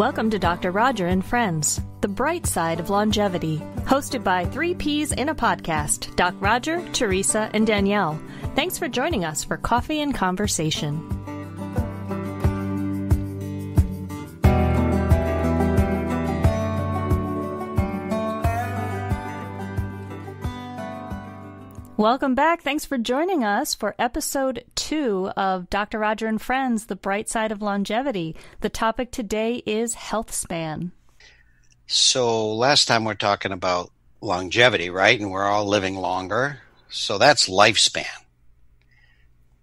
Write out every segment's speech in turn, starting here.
Welcome to Dr. Roger and Friends, the bright side of longevity, hosted by three Ps in a podcast, Doc Roger, Teresa, and Danielle. Thanks for joining us for Coffee and Conversation. Welcome back. Thanks for joining us for episode 2 of Dr. Roger and Friends, the bright side of longevity. The topic today is Healthspan. So last time we're talking about longevity, right? And we're all living longer. So that's lifespan.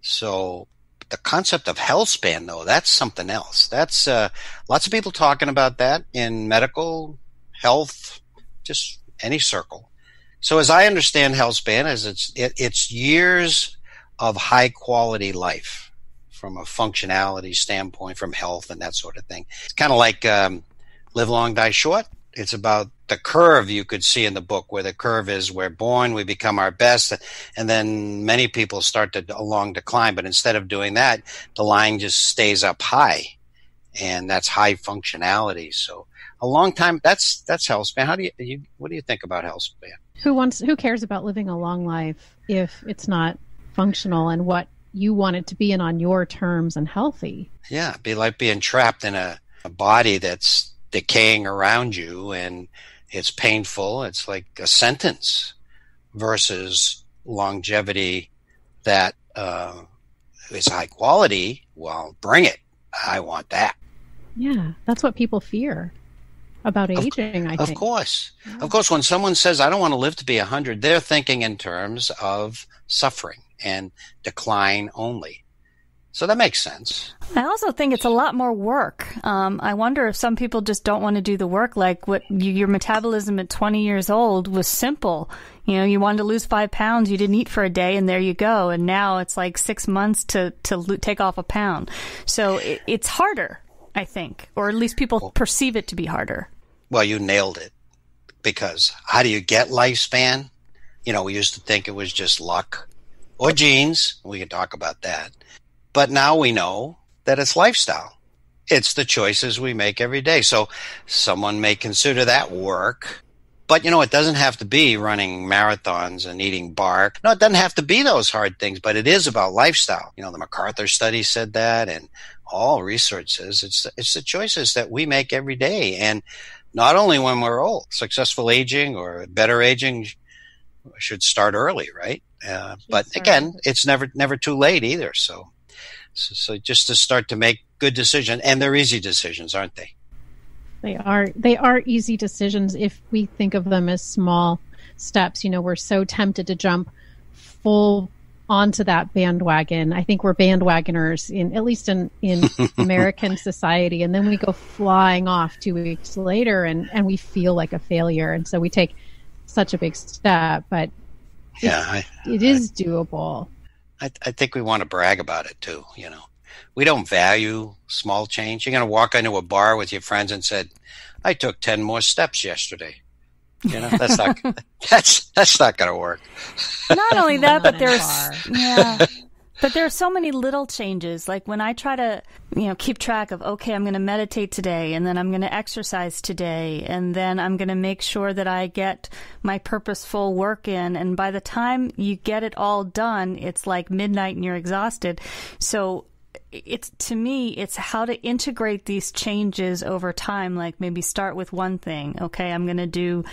So the concept of healthspan, though, that's something else. That's lots of people talking about that in medical, health, just any circle. So as I understand healthspan, it's years of high quality life from a functionality standpoint, from health and that sort of thing. It's kind of like live long, die short. It's about the curve you could see in the book, where the curve is we're born, we become our best, and then many people start a long decline. But instead of doing that, the line just stays up high, and that's high functionality. So a long time, that's healthspan. What do you think about healthspan? Who cares about living a long life if it's not functional and what you want it to be and on your terms and healthy? Yeah, it'd be like being trapped in a body that's decaying around you and it's painful. It's like a sentence versus longevity that is high quality. Well, bring it. I want that. Yeah, that's what people fear about aging, I think. Of course. Yeah. Of course, when someone says, I don't want to live to be 100, they're thinking in terms of suffering and decline only. So that makes sense. I also think it's a lot more work. I wonder if some people just don't want to do the work. Like your metabolism at 20 years old was simple. You know, you wanted to lose 5 pounds, you didn't eat for a day, and there you go. And now it's like 6 months to take off a pound. So it's harder, I think, or at least people perceive it to be harder. Well, you nailed it. Because how do you get lifespan? You know, we used to think it was just luck or genes. We can talk about that. But now we know that it's lifestyle. It's the choices we make every day. So someone may consider that work. But, you know, it doesn't have to be running marathons and eating bark. No, it doesn't have to be those hard things, but it is about lifestyle. You know, the MacArthur study said that, and all research says it's the choices that we make every day. And not only when we're old. Successful aging or better aging should start early, right? But again, it's never too late either. So just to start to make good decisions, and they're easy decisions, aren't they? They are easy decisions if we think of them as small steps. You know, we're so tempted to jump full onto that bandwagon. I think we're bandwagoners at least in American society. And then we go flying off 2 weeks later and we feel like a failure. And so we take such a big step, but it is doable. I think we want to brag about it too. You know, we don't value small change. You're going to walk into a bar with your friends and said, I took 10 more steps yesterday. You know, that's not going to work. Not only that, but but there are so many little changes. Like when I try to, keep track of, okay, I'm going to meditate today, and then I'm going to exercise today, and then I'm going to make sure that I get my purposeful work in. And by the time you get it all done, it's like midnight and you're exhausted. So to me, it's how to integrate these changes over time. Like maybe start with one thing. Okay, I'm going to do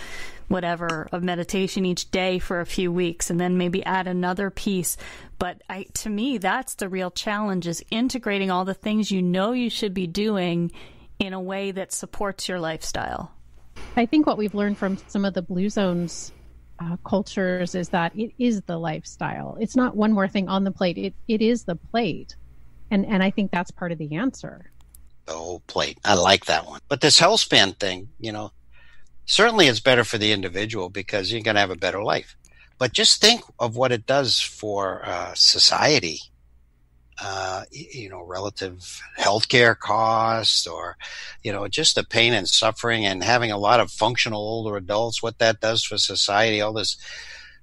whatever of meditation each day for a few weeks, and then maybe add another piece. But to me, that's the real challenge, is integrating all the things you should be doing in a way that supports your lifestyle. I think what we've learned from some of the Blue Zones cultures is that it is the lifestyle. It's not one more thing on the plate. It is the plate. And I think that's part of the answer. The whole plate. I like that one. But this healthspan thing, certainly it's better for the individual because you're going to have a better life. But just think of what it does for society, relative healthcare costs, or, just the pain and suffering and having a lot of functional older adults, what that does for society, all this,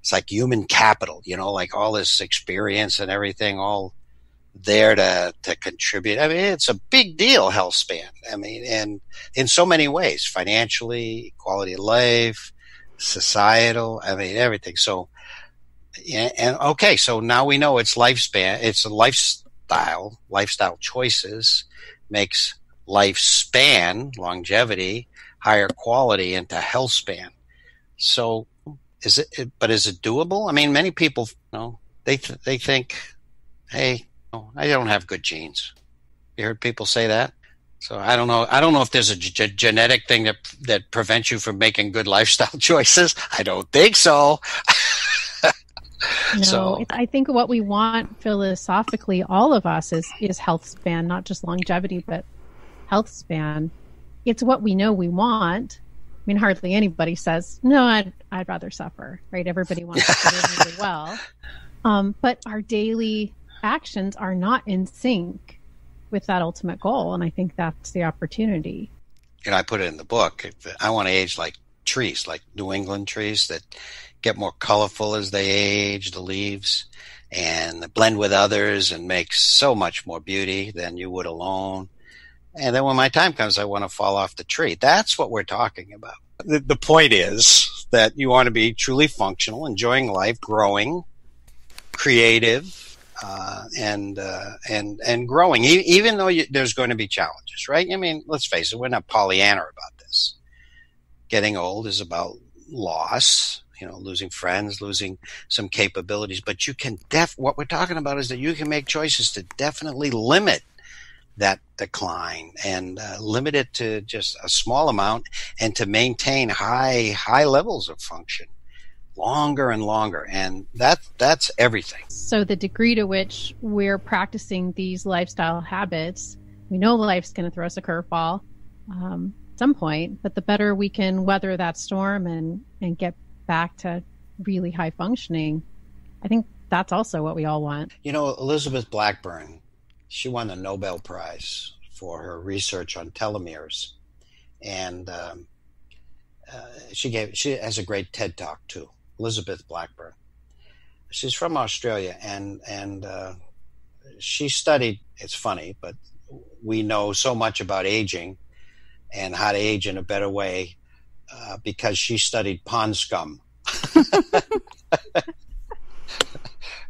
it's like human capital, like all this experience and everything, all there to contribute. I mean, it's a big deal, Healthspan. I mean, and in so many ways, financially, quality of life, societal, I mean, everything. So, and okay, so now we know it's lifespan. It's a lifestyle choices makes lifespan, longevity, higher quality into health span. So is it doable? I mean, many people, they think, hey, I don't have good genes. You heard people say that? So I don't know. I don't know if there's a genetic thing that prevents you from making good lifestyle choices. I don't think so. No, I think what we want philosophically, all of us, is health span, not just longevity, but health span. It's what we know we want. I mean, hardly anybody says, no, I'd rather suffer, right? Everybody wants to live really well. But our daily actions are not in sync with that ultimate goal. And I think that's the opportunity. I put it in the book. I want to age like trees, like New England trees that get more colorful as they age, the leaves, and blend with others and make so much more beauty than you would alone. And then when my time comes, I want to fall off the tree. That's what we're talking about. The point is that you want to be truly functional, enjoying life, growing, creative, and growing, even though there's going to be challenges, right? I mean, let's face it, we're not Pollyanna about this. Getting old is about loss, losing friends, losing some capabilities, but you can what we're talking about is that you can make choices to definitely limit that decline and limit it to just a small amount and to maintain high levels of function longer and longer. And that's everything. So the degree to which we're practicing these lifestyle habits, we know life's going to throw us a curveball at some point, but the better we can weather that storm and get back to really high functioning, I think that's also what we all want. Elizabeth Blackburn, she won the Nobel Prize for her research on telomeres. And she has a great TED Talk too. Elizabeth Blackburn. She's from Australia, and she studied. It's funny, but we know so much about aging and how to age in a better way because she studied pond scum.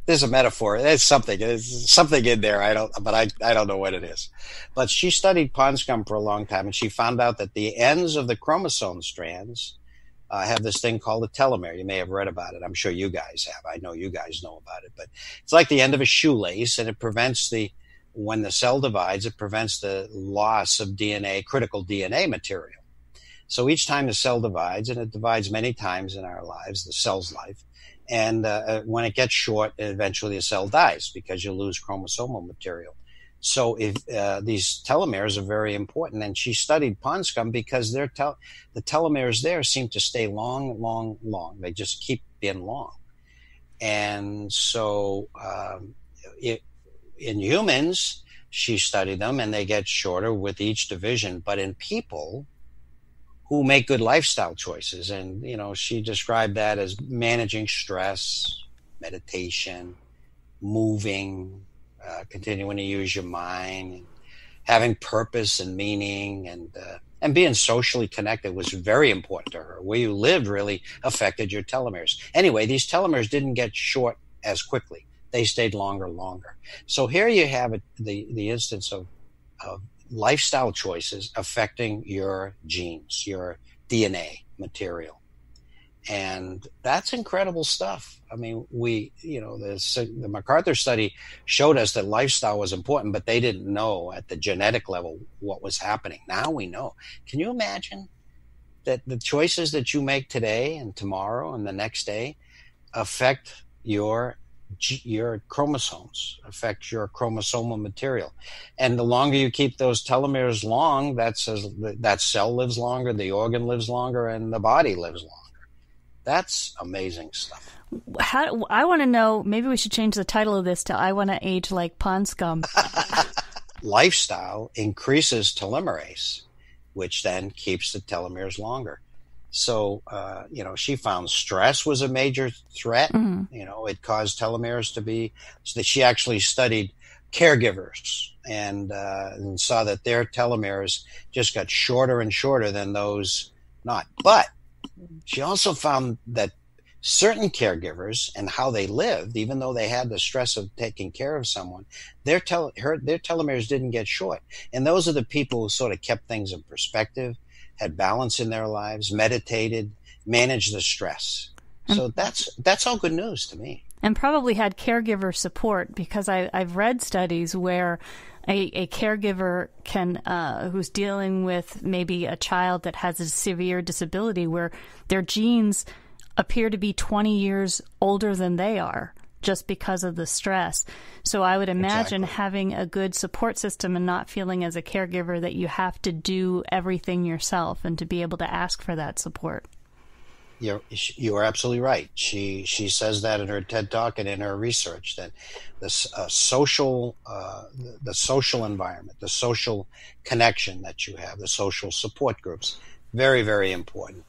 There's a metaphor. There's something in there. I don't know what it is. But she studied pond scum for a long time, and she found out that the ends of the chromosome strands have this thing called a telomere. You may have read about it. I'm sure you guys have. I know you guys know about it. But it's like the end of a shoelace, and it prevents when the cell divides, it prevents the loss of DNA, critical DNA material. So each time the cell divides, and it divides many times in our lives, the cell's life, and when it gets short, eventually a cell dies because you lose chromosomal material. So if these telomeres are very important, and she studied pond scum because the telomeres there seem to stay long, long, long. They just keep being long. And so in humans, she studied them, and they get shorter with each division. But in people who make good lifestyle choices, and she described that as managing stress, meditation, moving, continuing to use your mind, having purpose and meaning, and being socially connected was very important to her. Where you lived really affected your telomeres. Anyway, these telomeres didn't get short as quickly. They stayed longer. So here you have the instance of lifestyle choices affecting your genes, your DNA material. And that's incredible stuff. I mean, the MacArthur study showed us that lifestyle was important, but they didn't know at the genetic level what was happening. Now we know. Can you imagine that the choices that you make today and tomorrow and the next day affect your chromosomes, affect your chromosomal material? And the longer you keep those telomeres long, that cell lives longer, the organ lives longer, and the body lives longer. That's amazing stuff. I want to know, maybe we should change the title of this to I Want to Age Like Pond Scum. Lifestyle increases telomerase, which then keeps the telomeres longer. So, she found stress was a major threat. Mm-hmm. It caused telomeres to be, so that she actually studied caregivers and saw that their telomeres just got shorter and shorter than those not. But she also found that certain caregivers and how they lived, even though they had the stress of taking care of someone, their telomeres didn't get short. And those are the people who sort of kept things in perspective, had balance in their lives, meditated, managed the stress. So that's all good news to me. And probably had caregiver support, because I've read studies where a caregiver can who's dealing with maybe a child that has a severe disability where their genes appear to be 20 years older than they are just because of the stress. So I would imagine having a good support system and not feeling as a caregiver that you have to do everything yourself, and to be able to ask for that support. You are absolutely right. She says that in her TED Talk and in her research, that the social environment, the social connection that you have, the social support groups, very, very important.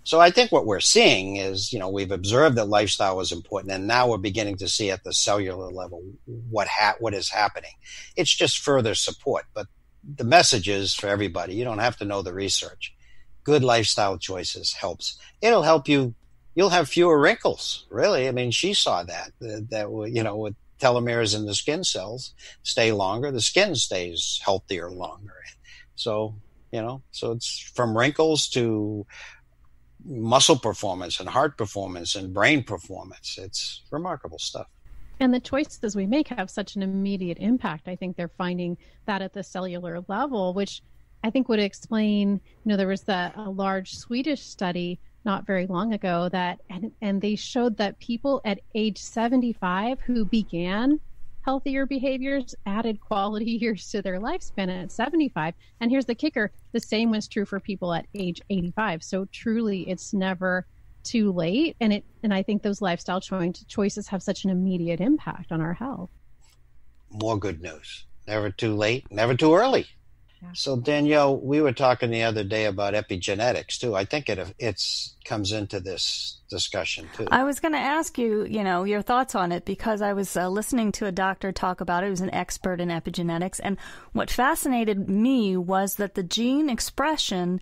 So I think what we're seeing is, we've observed that lifestyle is important, and now we're beginning to see at the cellular level what is happening. It's just further support, but the message is for everybody. You don't have to know the research. Good lifestyle choices helps. It'll help you. You'll have fewer wrinkles, really. I mean, she saw that with telomeres in the skin cells stay longer, the skin stays healthier longer. So, so it's from wrinkles to muscle performance and heart performance and brain performance. It's remarkable stuff. And the choices we make have such an immediate impact. I think they're finding that at the cellular level, which I think would explain, there was a large Swedish study not very long ago and they showed that people at age 75 who began healthier behaviors added quality years to their lifespan at 75. And here's the kicker. The same was true for people at age 85. So truly, it's never too late. And I think those lifestyle choices have such an immediate impact on our health. More good news. Never too late, never too early. Yeah. So Danielle, we were talking the other day about epigenetics too. I think it comes into this discussion too. I was going to ask you, your thoughts on it, because I was listening to a doctor talk about it. He was an expert in epigenetics, and what fascinated me was that the gene expression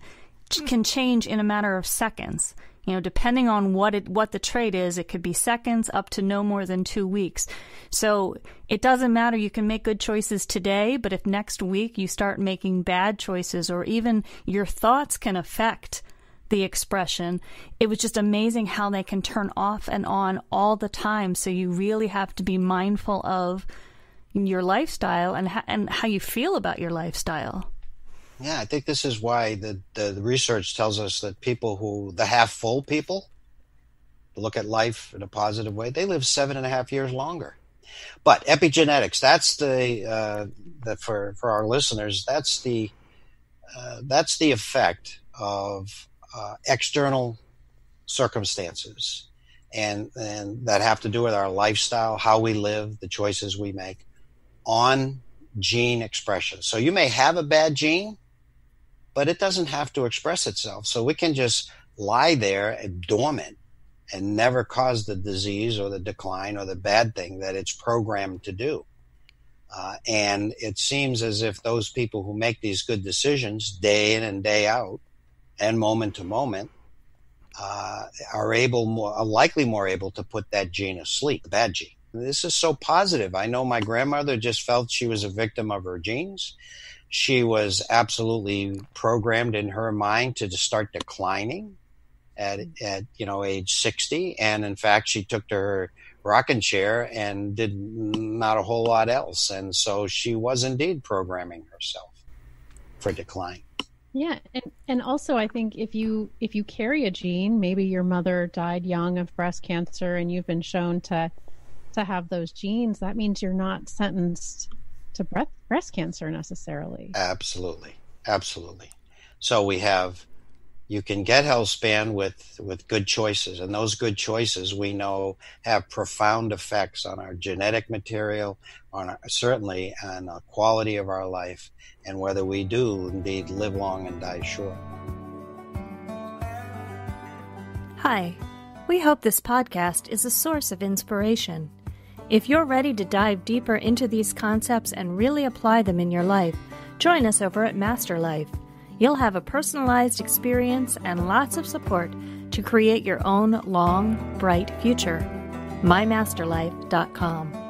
can change in a matter of seconds. Depending on what the trait is, it could be seconds up to no more than 2 weeks. So it doesn't matter. You can make good choices today, but if next week you start making bad choices, or even your thoughts can affect the expression, it was just amazing how they can turn off and on all the time. So you really have to be mindful of your lifestyle and how you feel about your lifestyle. Yeah, I think this is why the research tells us that the half-full people, look at life in a positive way, they live 7.5 years longer. But epigenetics, that's for our listeners, that's the effect of external circumstances, and that have to do with our lifestyle, how we live, the choices we make on gene expression. So you may have a bad gene, but it doesn't have to express itself. So we can just lie there dormant and never cause the disease or the decline or the bad thing that it's programmed to do. And it seems as if those people who make these good decisions day in and day out and moment to moment are likely more able to put that gene asleep, the bad gene. This is so positive. I know my grandmother just felt she was a victim of her genes. She was absolutely programmed in her mind to start declining at age 60. And in fact, she took to her rocking chair and did not a whole lot else. And so she was indeed programming herself for decline. Yeah. And also, I think if you carry a gene, maybe your mother died young of breast cancer and you've been shown to have those genes, that means you're not sentenced to breast cancer necessarily. Absolutely. So you can get Healthspan with good choices, and those good choices we know have profound effects on our genetic material, certainly on the quality of our life, and whether we do indeed live long and die short. Hi, we hope this podcast is a source of inspiration. If you're ready to dive deeper into these concepts and really apply them in your life, join us over at Master Life. You'll have a personalized experience and lots of support to create your own long, bright future. mymasterlife.com.